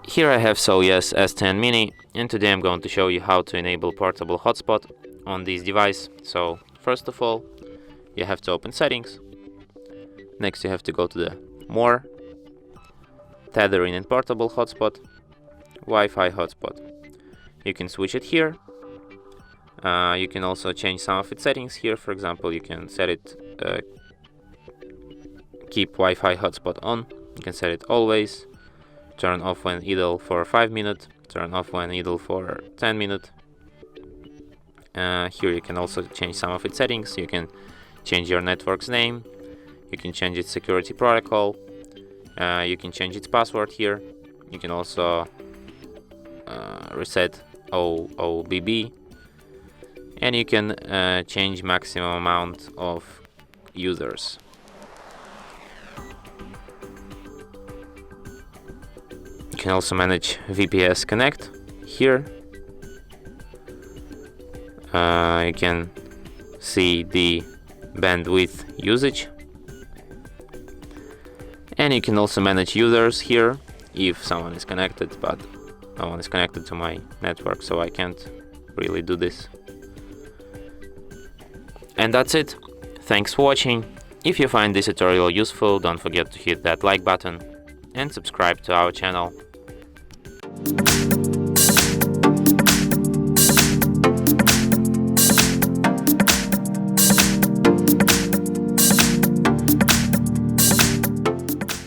Here I have SOYES S10 Mini, and today I'm going to show you how to enable portable hotspot on this device. So first of all, you have to open settings. Next you have to go to the more, tethering and portable hotspot, Wi-Fi hotspot. You can switch it here. You can also change some of its settings here. For example, you can set it keep Wi-Fi hotspot on. You can set it always, turn off when idle for 5 minutes, turn off when idle for 10 minutes. Here you can also change some of its settings. You can change your network's name, you can change its security protocol, you can change its password here. You can also reset OOBB, and you can change maximum amount of users. You can also manage VPS Connect here. You can see the bandwidth usage, and you can also manage users here if someone is connected, but no one is connected to my network, so I can't really do this. And that's it. Thanks for watching. If you find this tutorial useful, don't forget to hit that like button and subscribe to our channel.